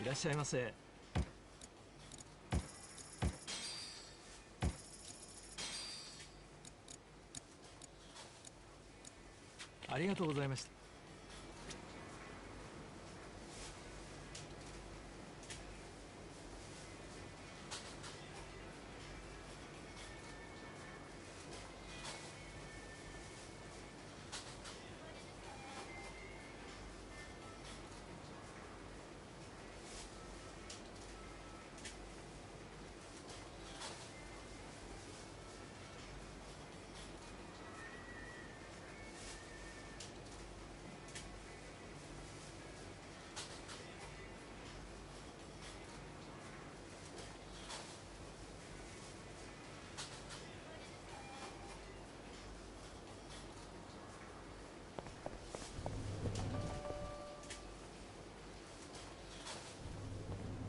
いらっしゃいませ。ありがとうございました。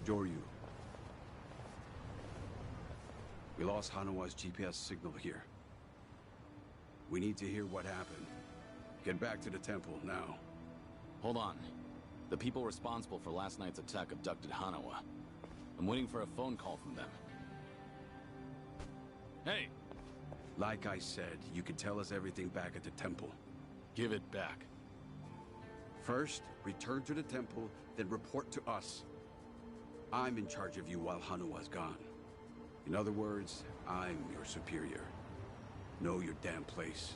Joryu. We lost Hanawa's GPS signal here. We need to hear what happened. Get back to the temple, now. Hold on. The people responsible for last night's attack abducted Hanawa. I'm waiting for a phone call from them. Hey! Like I said, you can tell us everything back at the temple. Give it back. First, return to the temple, then report to us. I'm in charge of you while Hanawa's gone. In other words, I'm your superior. Know your damn place.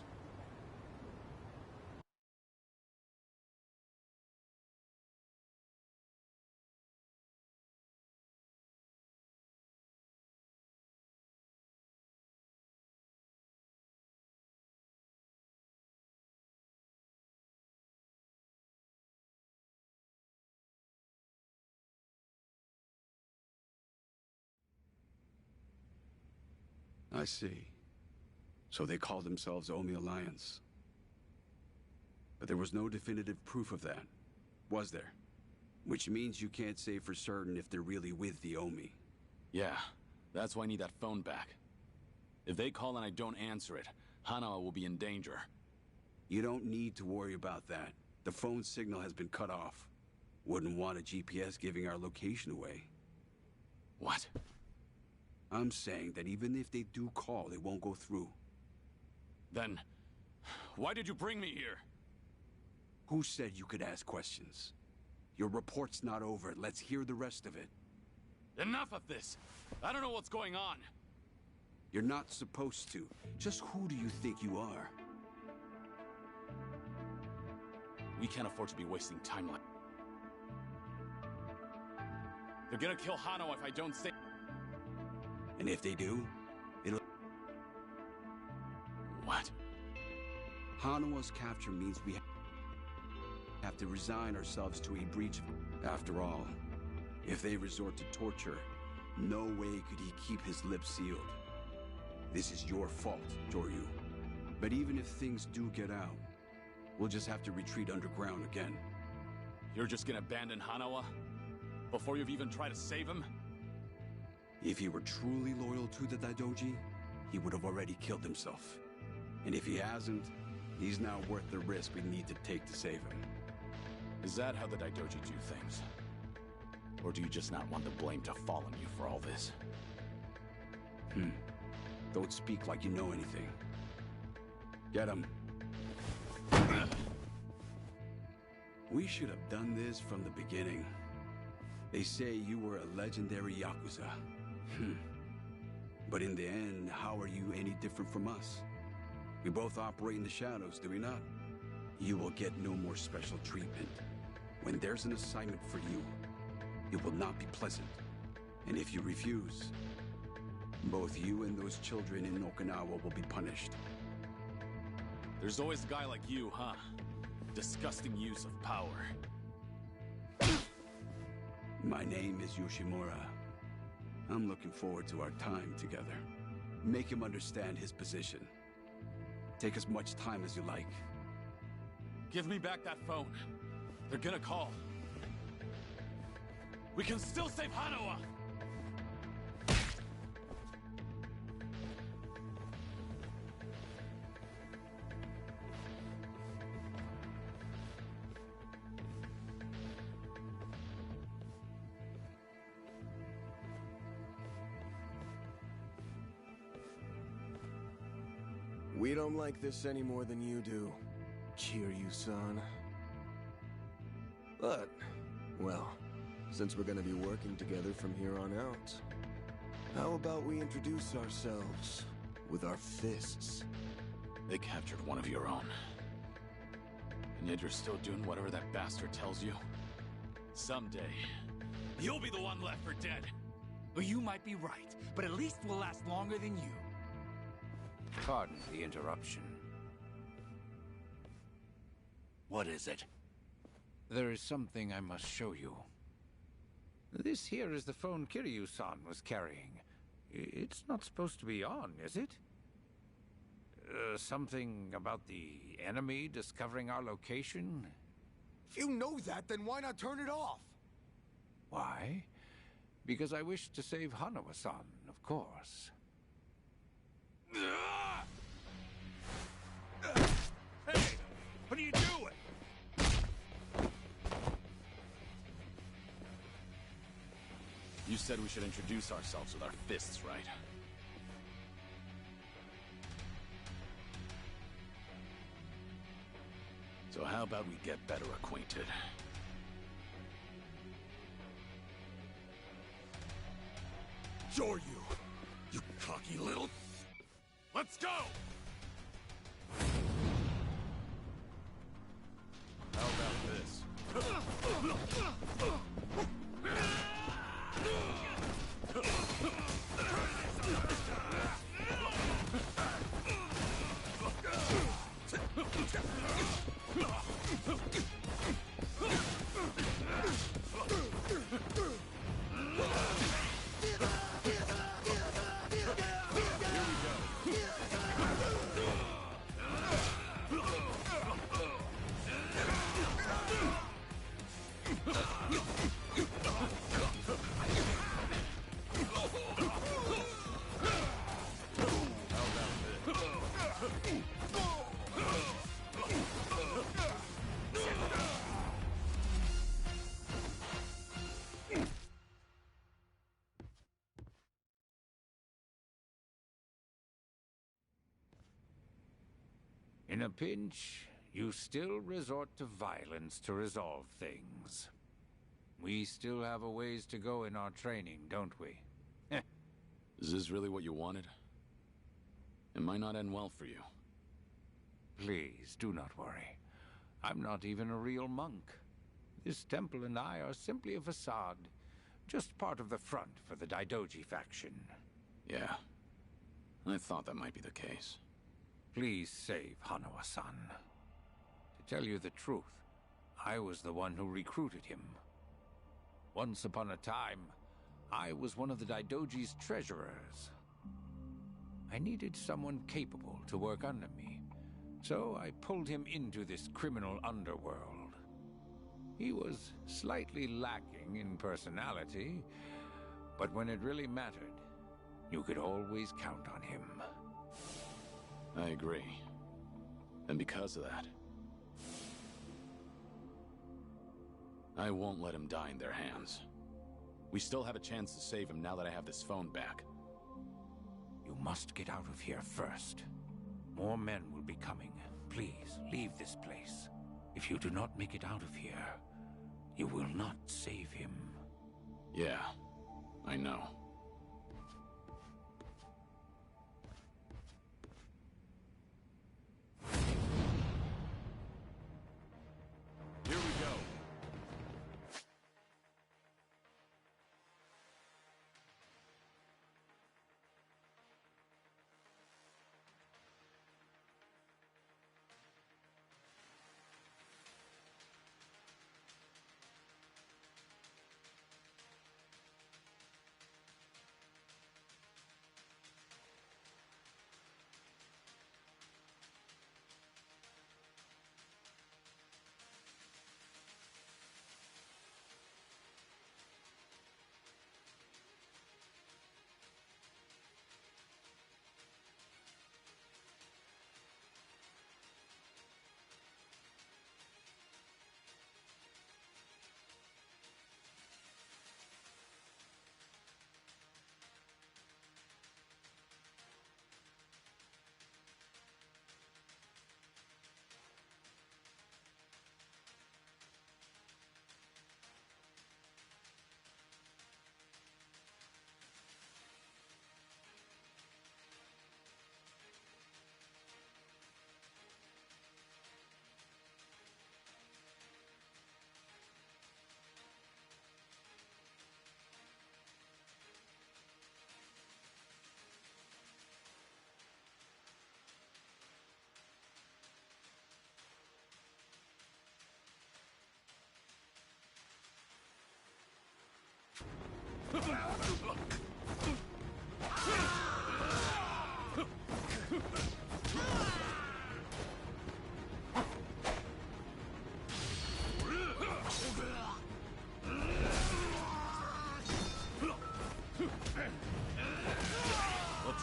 I see. So they call themselves Omi Alliance. But there was no definitive proof of that, was there? Which means you can't say for certain if they're really with the Omi. Yeah, that's why I need that phone back. If they call and I don't answer it, Hanawa will be in danger. You don't need to worry about that. The phone signal has been cut off. Wouldn't want a GPS giving our location away. What? I'm saying that even if they do call, it won't go through. Then, why did you bring me here? Who said you could ask questions? Your report's not over. Let's hear the rest of it. Enough of this! I don't know what's going on! You're not supposed to. Just who do you think you are? We can't afford to be wasting time like... They're gonna kill Hanawa if I don't say... And if they do, it'll... What? Hanawa's capture means we have to resign ourselves to a breach. After all, if they resort to torture, no way could he keep his lips sealed. This is your fault, Joryu. But even if things do get out, we'll just have to retreat underground again. You're just gonna abandon Hanawa? Before you've even tried to save him? If he were truly loyal to the Daidoji, he would have already killed himself. And if he hasn't, he's now worth the risk we need to take to save him. Is that how the Daidoji do things? Or do you just not want the blame to fall on you for all this? Don't speak like you know anything. Get him. We should have done this from the beginning. They say you were a legendary Yakuza. But in the end, how are you any different from us? We both operate in the shadows, do we not? You will get no more special treatment. When there's an assignment for you, it will not be pleasant. And if you refuse, both you and those children in Okinawa will be punished. There's always a guy like you, huh? Disgusting use of power. My name is Yoshimura. I'm looking forward to our time together. Make him understand his position. Take as much time as you like. Give me back that phone. They're gonna call. We can still save Hanawa! We don't like this any more than you do, Kiryu-san. But, well, since we're gonna be working together from here on out, how about we introduce ourselves with our fists? They captured one of your own. And yet you're still doing whatever that bastard tells you? Someday, you'll be the one left for dead. Well, you might be right, but at least we'll last longer than you. Pardon the interruption. What is it? There is something I must show you. This here is the phone Kiryu-san was carrying. It's not supposed to be on, is it? Something about the enemy discovering our location? If you know that, then why not turn it off? Why? Because I wish to save Hanawa-san, of course. Hey! What are you doing? You said we should introduce ourselves with our fists, right? So how about we get better acquainted? Sure you cocky little... Let's go! How about this? In a pinch, you still resort to violence to resolve things. We still have a ways to go in our training, don't we? Is this really what you wanted? It might not end well for you. Please, do not worry. I'm not even a real monk. This temple and I are simply a facade. Just part of the front for the Daidoji faction. Yeah. I thought that might be the case. Please save Hanawa-san. To tell you the truth, I was the one who recruited him. Once upon a time, I was one of the Daidoji's treasurers. I needed someone capable to work under me, so I pulled him into this criminal underworld. He was slightly lacking in personality, but when it really mattered, you could always count on him. I agree. And because of that, I won't let him die in their hands. We still have a chance to save him now that I have this phone back. You must get out of here first. More men will be coming. Please, leave this place. If you do not make it out of here, you will not save him. Yeah, I know. Here we go. Let's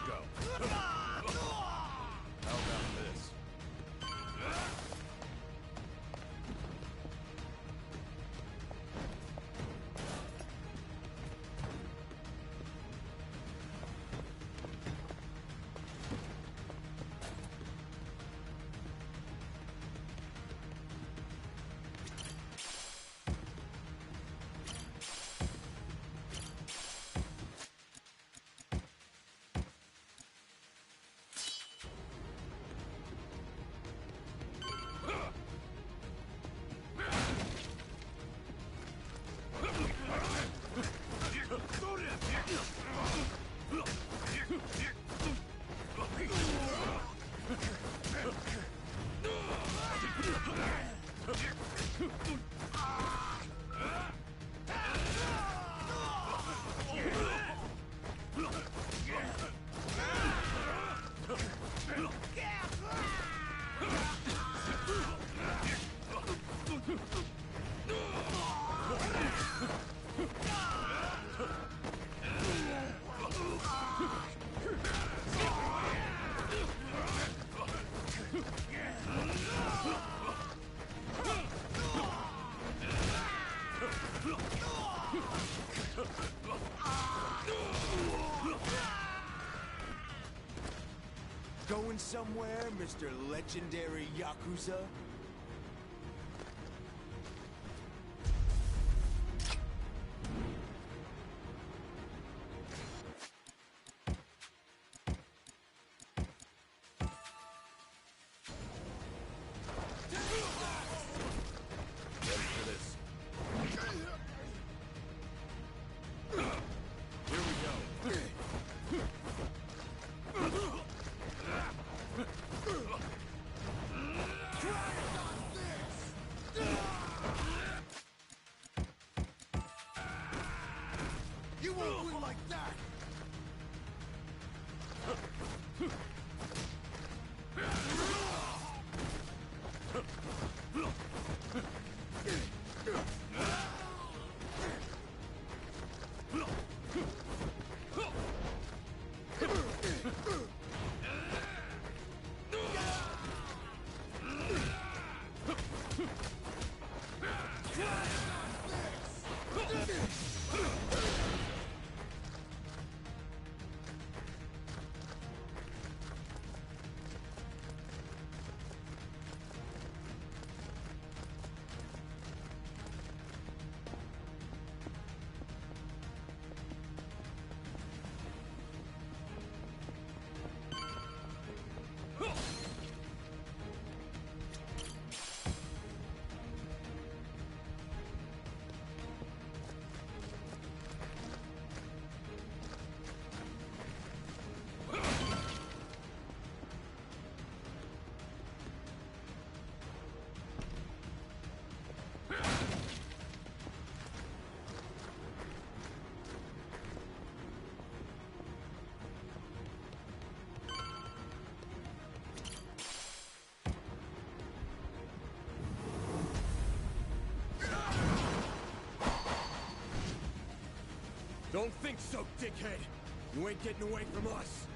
go. How about this? Going somewhere, Mr. Legendary Yakuza? You won't win like that! Don't think so, dickhead! You ain't getting away from us!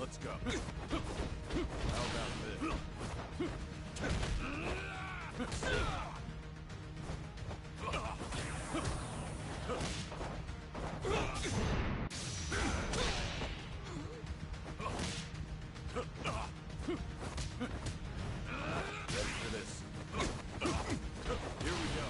Let's go. How about this? Ready for this? Here we go.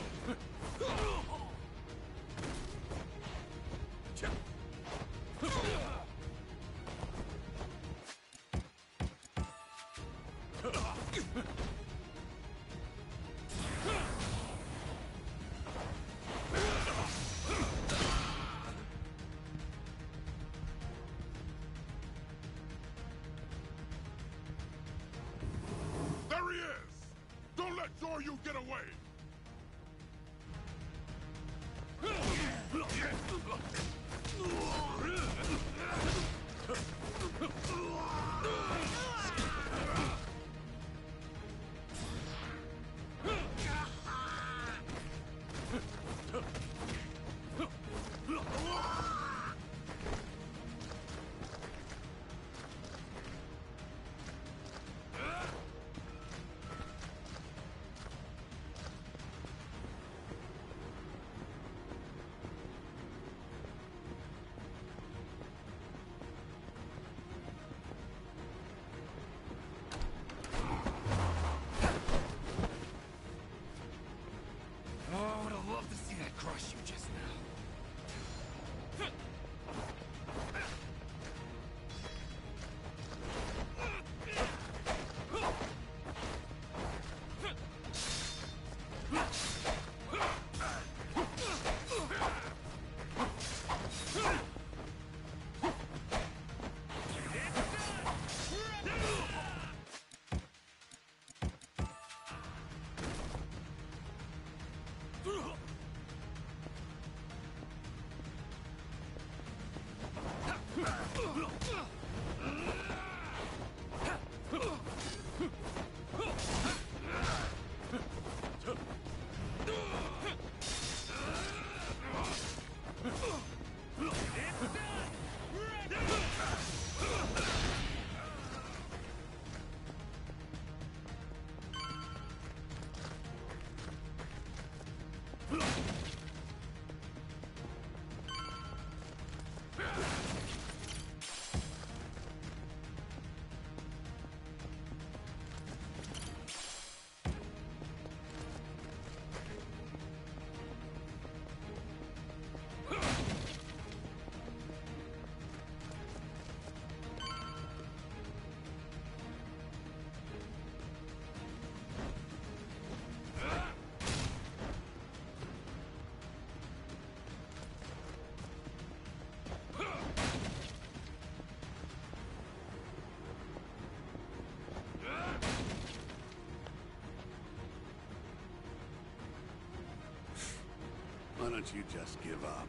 saw you get away! Oh, I would have loved to see that crush you just now. Why don't you just give up?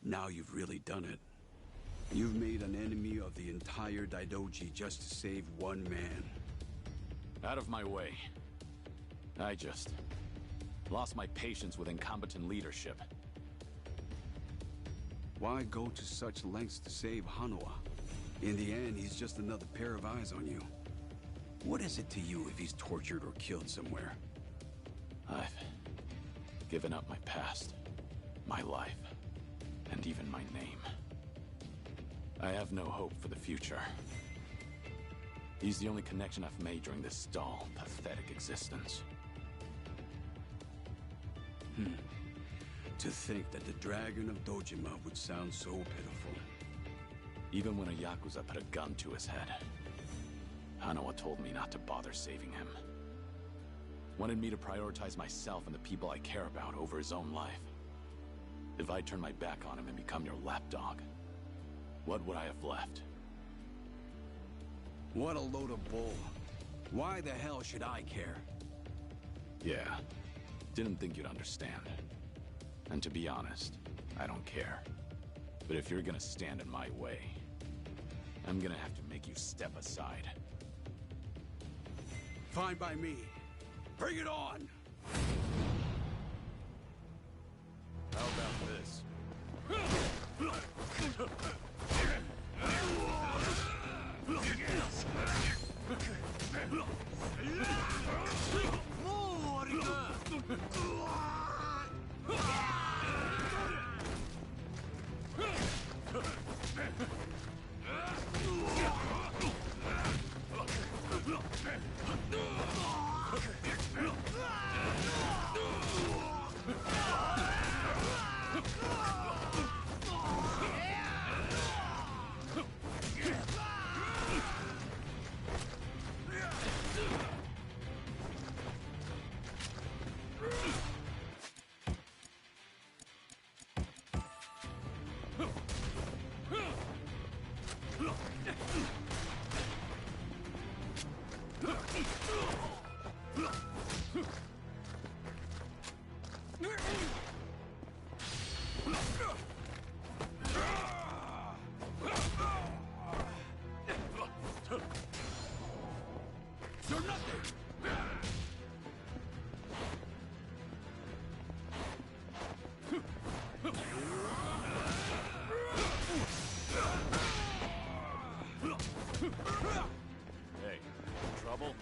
Now you've really done it. You've made an enemy of the entire Daidoji just to save one man. Out of my way. I just lost my patience with incompetent leadership. Why go to such lengths to save Hanoa? In the end, he's just another pair of eyes on you. What is it to you if he's tortured or killed somewhere? I've given up my past, my life, and even my name. I have no hope for the future. He's the only connection I've made during this dull, pathetic existence. To think that the Dragon of Dojima would sound so pitiful. Even when a Yakuza put a gun to his head, Hanoa told me not to bother saving him. Wanted me to prioritize myself and the people I care about over his own life. If I turn my back on him and become your lapdog, what would I have left? What a load of bull. Why the hell should I care? Yeah, didn't think you'd understand. And to be honest, I don't care. But if you're gonna stand in my way, I'm gonna have to make you step aside. Fine by me. Bring it on! How about this? Hey, trouble?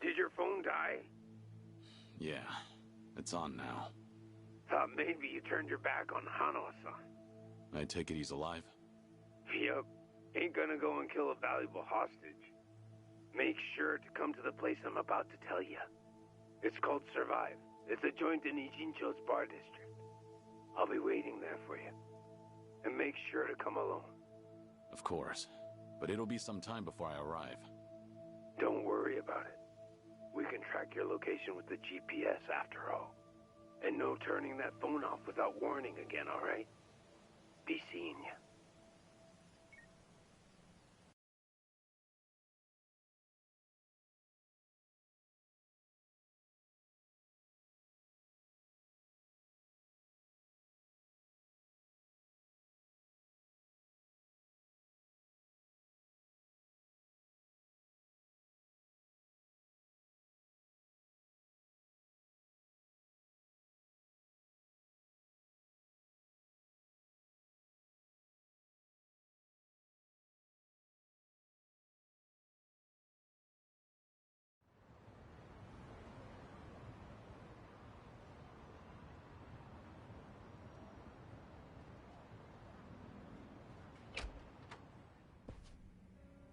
Did your phone die? Yeah, it's on now. Thought maybe you turned your back on Hanoa-san. I take it he's alive? Yup. Ain't gonna go and kill a valuable hostage. Make sure to come to the place I'm about to tell you. It's called Survive. It's a joint in Ijincho's bar district. I'll be waiting there for you. And make sure to come alone. Of course. But it'll be some time before I arrive. Don't worry about it. We can track your location with the GPS after all. And no turning that phone off without warning again, alright? Be seeing you.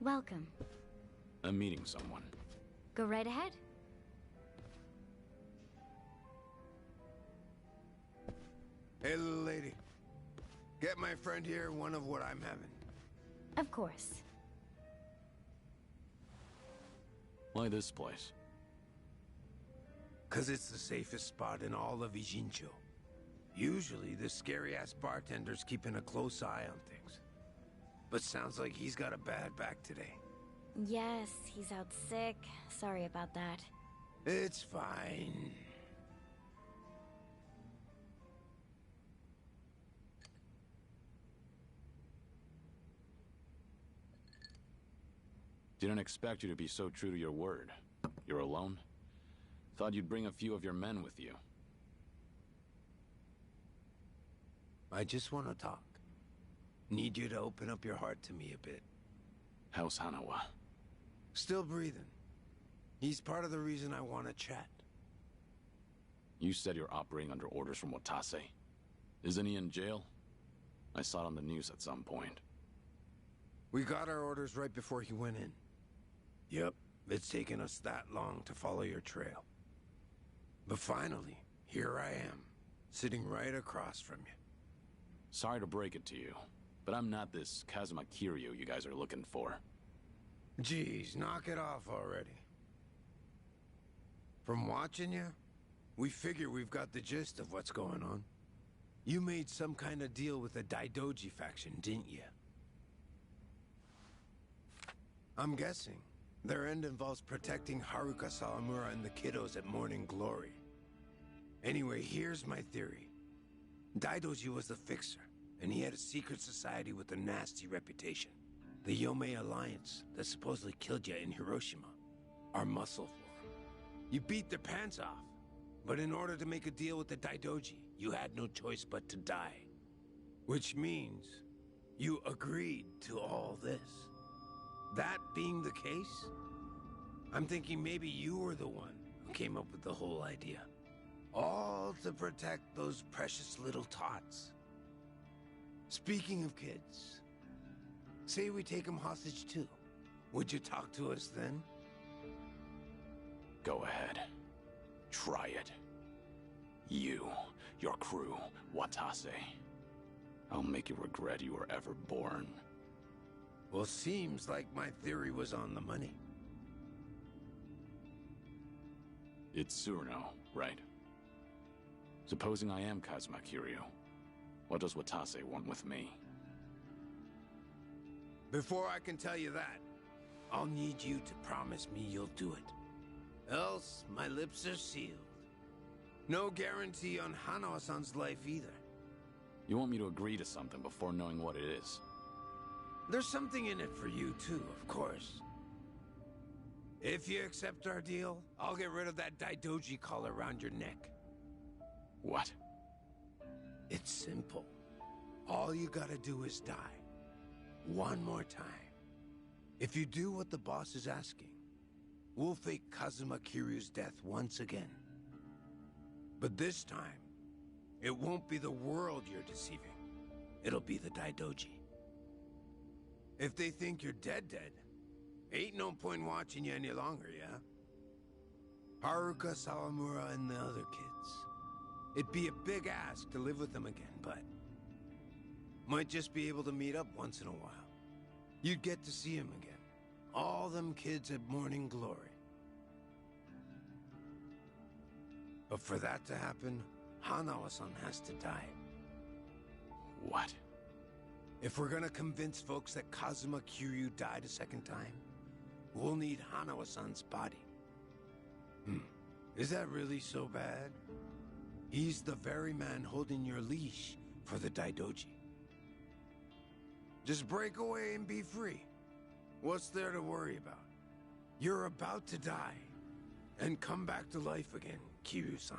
Welcome. I'm meeting someone. Go right ahead. Hey, little lady. Get my friend here one of what I'm having. Of course. Why this place? 'Cause it's the safest spot in all of Ijincho. Usually, the scary-ass bartender's keeping a close eye on things. But sounds like he's got a bad back today. Yes, he's out sick. Sorry about that. It's fine. Didn't expect you to be so true to your word. You're alone? Thought you'd bring a few of your men with you. I just want to talk. Need you to open up your heart to me a bit. How's Hanawa? Still breathing. He's part of the reason I want to chat. You said you're operating under orders from Watase. Isn't he in jail? I saw it on the news at some point. We got our orders right before he went in. Yep, it's taken us that long to follow your trail. But finally, here I am, sitting right across from you. Sorry to break it to you, but I'm not this Kazuma Kiryu you guys are looking for. Geez, knock it off already. From watching you, we figure we've got the gist of what's going on. You made some kind of deal with the Daidoji faction, didn't you? I'm guessing their end involves protecting Haruka Sawamura and the kiddos at Morning Glory. Anyway, here's my theory. Daidoji was the fixer, and he had a secret society with a nasty reputation. The Yomei Alliance that supposedly killed you in Hiroshima. Our muscle for. You beat their pants off, but in order to make a deal with the Daidoji, you had no choice but to die. Which means you agreed to all this. That being the case, I'm thinking maybe you were the one who came up with the whole idea. All to protect those precious little tots. Speaking of kids, say we take them hostage too. Would you talk to us then? Go ahead. Try it. You, your crew, Watase. I'll make you regret you were ever born. Well, seems like my theory was on the money. It's Tsuruno, right? Supposing I am Kazuma Kiryu, what does Watase want with me? Before I can tell you that, I'll need you to promise me you'll do it. Else, my lips are sealed. No guarantee on Hanawa-san's life either. You want me to agree to something before knowing what it is? There's something in it for you too, of course. If you accept our deal, I'll get rid of that Daidoji collar around your neck. What? It's simple. All you gotta do is die. One more time. If you do what the boss is asking, we'll fake Kazuma Kiryu's death once again. But this time, it won't be the world you're deceiving. It'll be the Daidoji. If they think you're dead, ain't no point watching you any longer, yeah? Haruka, Sawamura, and the other kids. It'd be a big ask to live with them again, but might just be able to meet up once in a while. You'd get to see him again. All them kids at Morning Glory. But for that to happen, Hanawa-san has to die. What? If we're gonna convince folks that Kazuma Kiryu died a second time, we'll need Hanawa-san's body. Is that really so bad? He's the very man holding your leash for the Daidoji. Just break away and be free. What's there to worry about? You're about to die and come back to life again, Kiryu-san.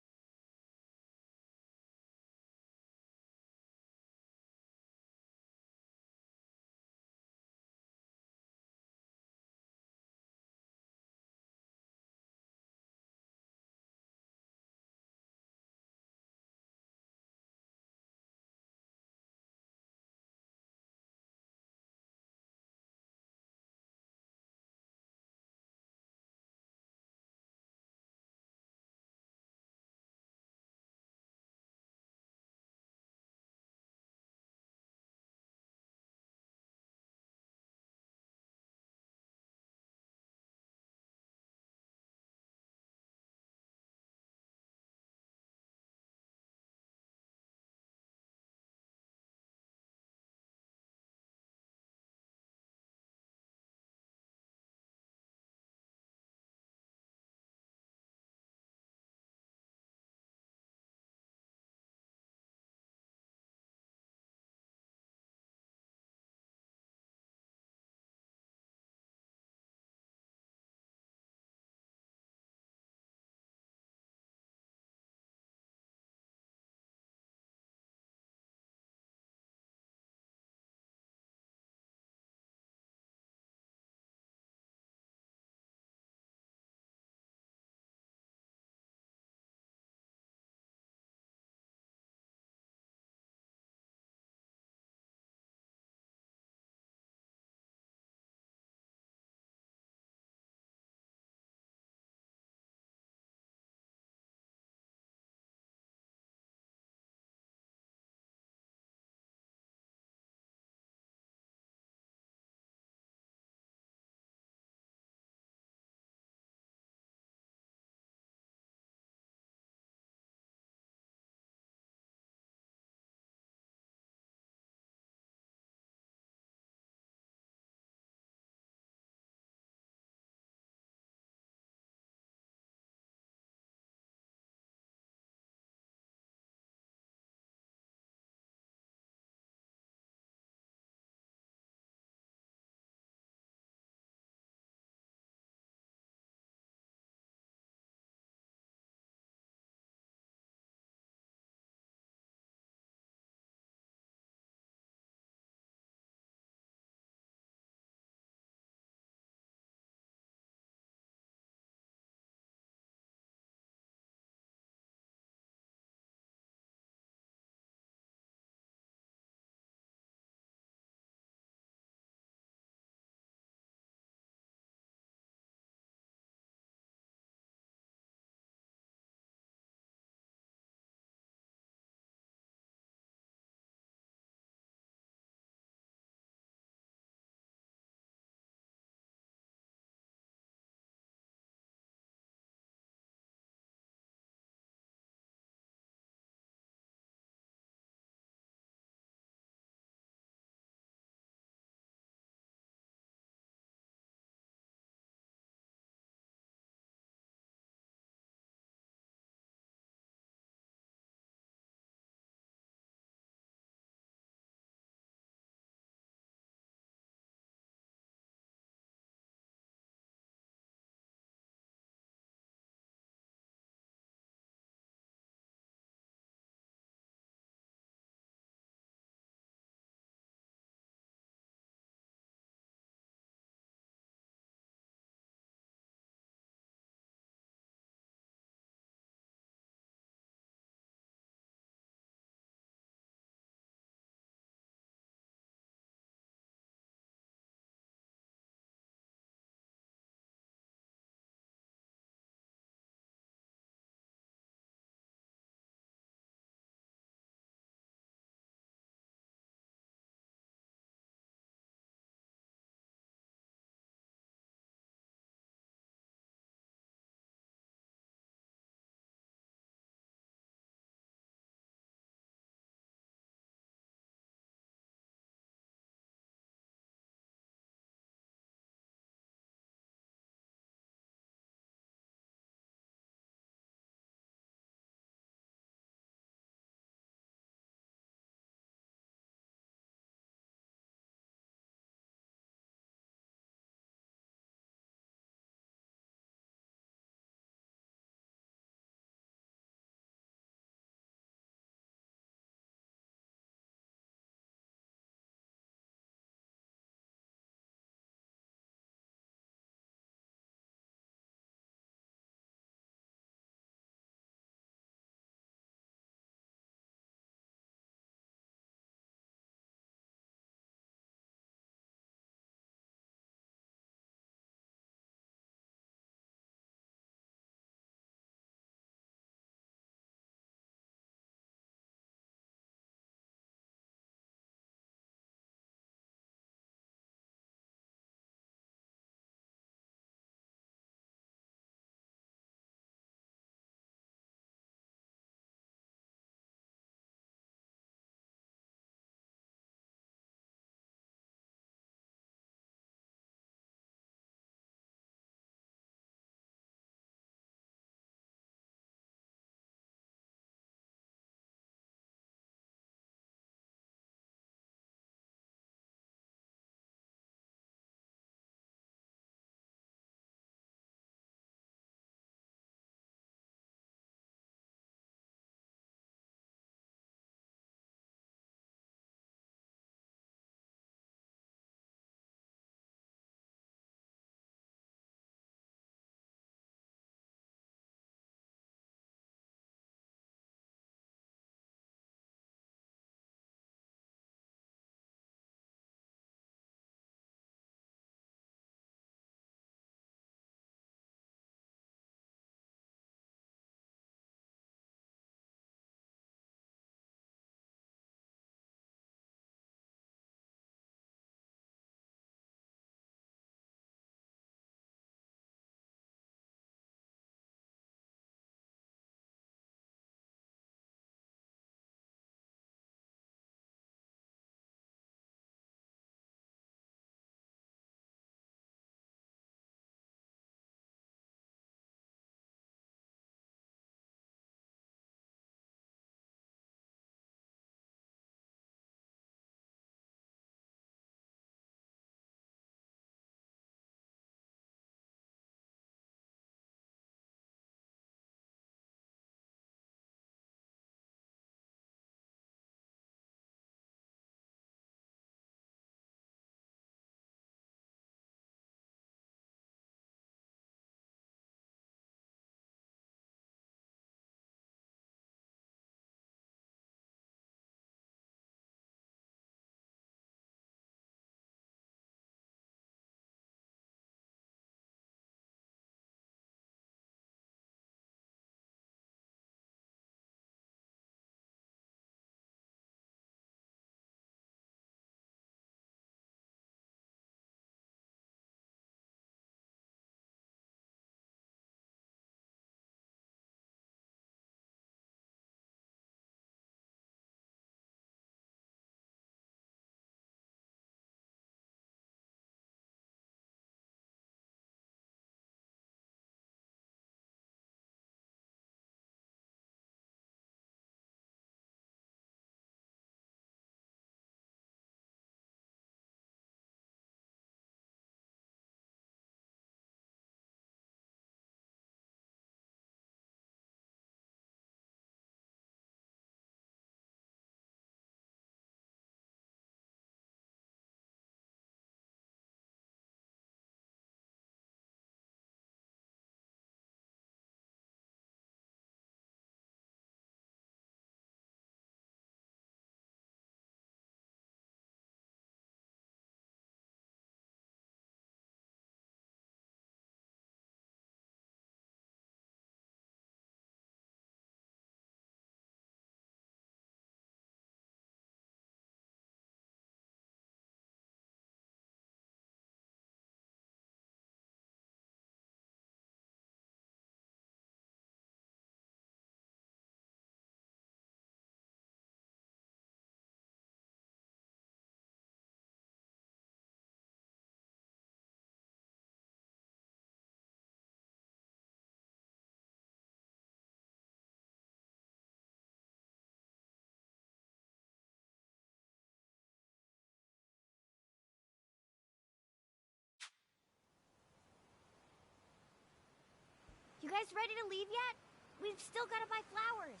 guys ready to leave yet? We've still gotta buy flowers.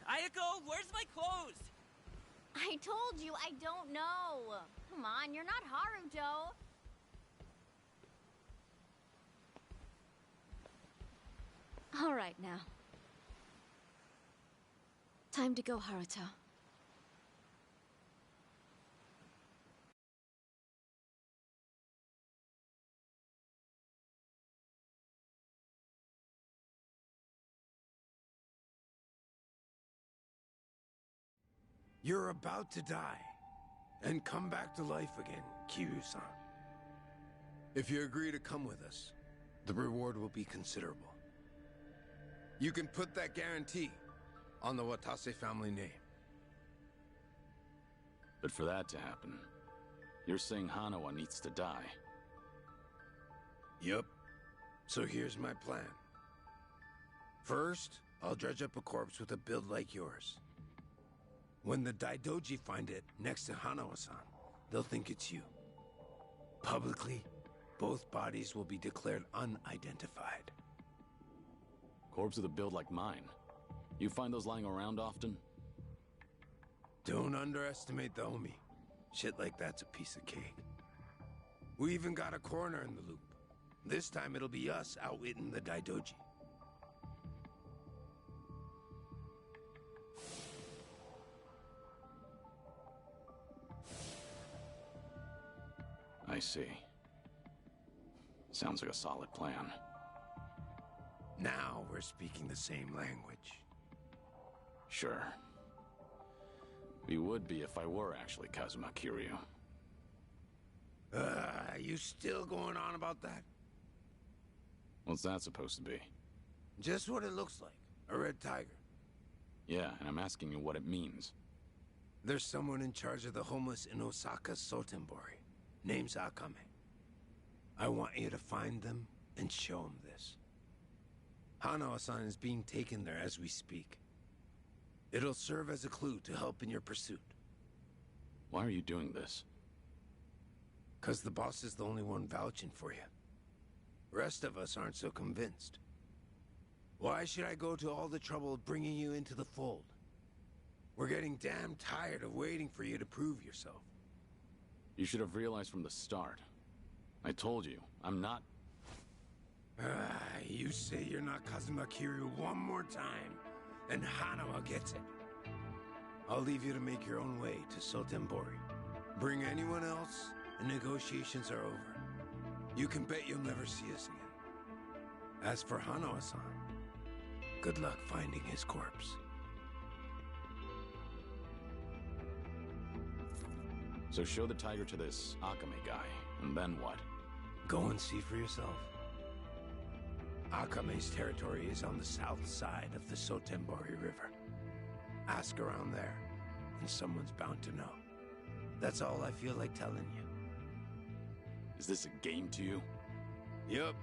Ayako, where's my clothes? I told you I don't know. Come on, you're not Haruto. All right now. Time to go, Haruto. You're about to die, and come back to life again, Kiryu-san. If you agree to come with us, the reward will be considerable. You can put that guarantee on the Watase family name. But for that to happen, you're saying Hanawa needs to die. Yup. So here's my plan. First, I'll dredge up a corpse with a build like yours. When the Daidoji find it next to Hanawa-san, they'll think it's you. Publicly, both bodies will be declared unidentified. Corpse with a build like mine. You find those lying around often? Don't underestimate the Omi. Shit like that's a piece of cake. We even got a coroner in the loop. This time it'll be us outwitting the Daidoji. I see. Sounds like a solid plan. Now we're speaking the same language. Sure. We would be if I were actually Kazuma Kiryu. You still going on about that? What's that supposed to be? Just what it looks like. A red tiger. Yeah, and I'm asking you what it means. There's someone in charge of the homeless in Osaka Sotenbori. Name's Akame. I want you to find them and show them this. Hanawa-san is being taken there as we speak. It'll serve as a clue to help in your pursuit. Why are you doing this? 'Cause the boss is the only one vouching for you. Rest of us aren't so convinced. Why should I go to all the trouble of bringing you into the fold? We're getting damn tired of waiting for you to prove yourself. You should have realized from the start. I told you, I'm not... You say you're not Kazuma Kiryu one more time, and Hanawa gets it. I'll leave you to make your own way to Sotenbori. Bring anyone else, and negotiations are over. You can bet you'll never see us again. As for Hanawa-san, good luck finding his corpse. So show the tiger to this Akame guy, and then what? Go and see for yourself. Akame's territory is on the south side of the Sotenbori River. Ask around there, and someone's bound to know. That's all I feel like telling you. Is this a game to you? Yup,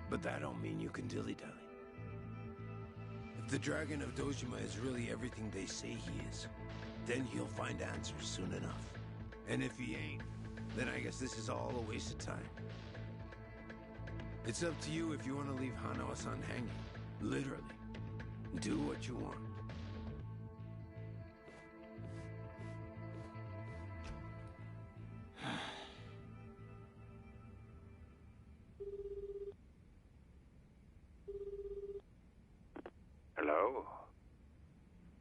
but that don't mean you can dilly-dally. If the Dragon of Dojima is really everything they say he is, then he'll find answers soon enough. And if he ain't, then I guess this is all a waste of time. It's up to you if you want to leave Hanawa-san hanging. Literally. Do what you want. Hello?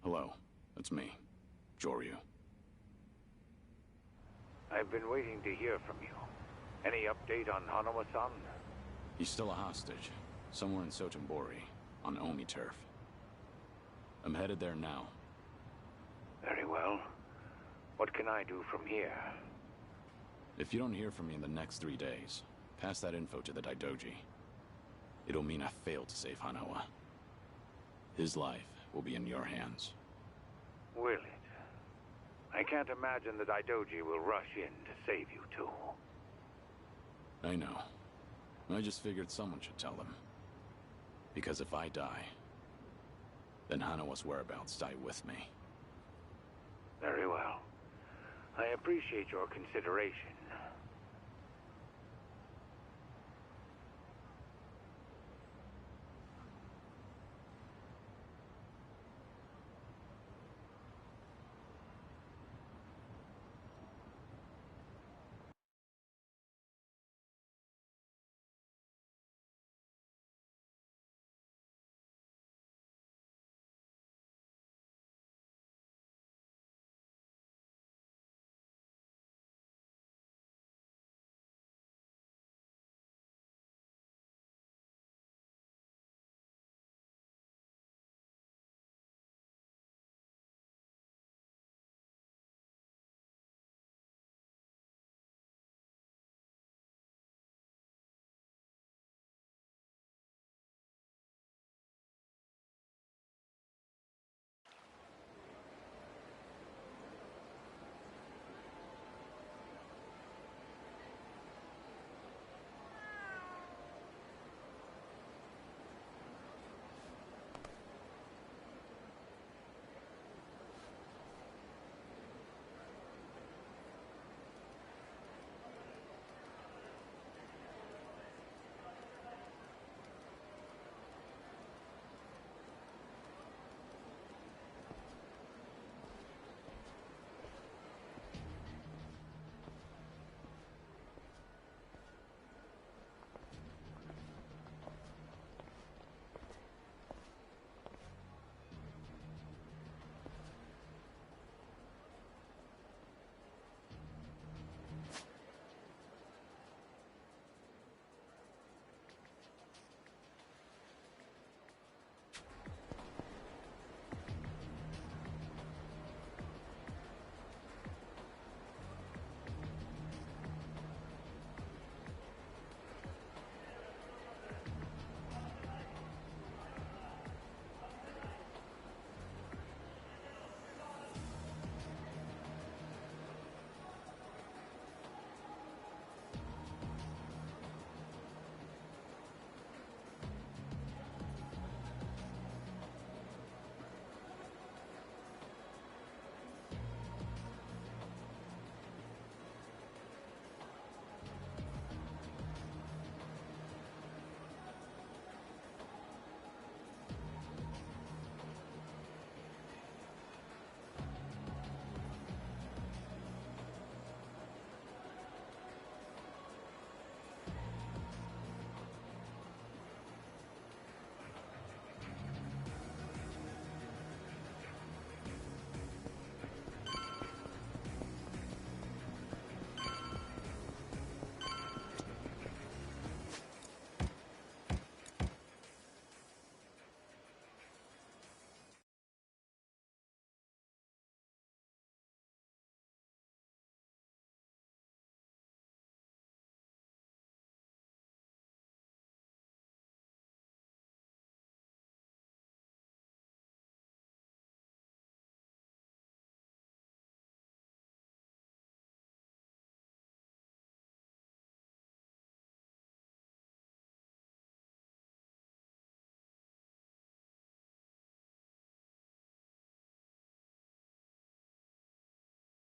Hello, it's me, Joryu. I've been waiting to hear from you. Any update on Hanawa-san? He's still a hostage, somewhere in Sotenbori, on Omi turf. I'm headed there now. Very well. What can I do from here? If you don't hear from me in the next 3 days, pass that info to the Daidoji. It'll mean I failed to save Hanawa. His life will be in your hands. Will it? I can't imagine the Daidoji will rush in to save you too. I know. I just figured someone should tell them. Because if I die, then Hanawa's whereabouts die with me. Very well. I appreciate your consideration,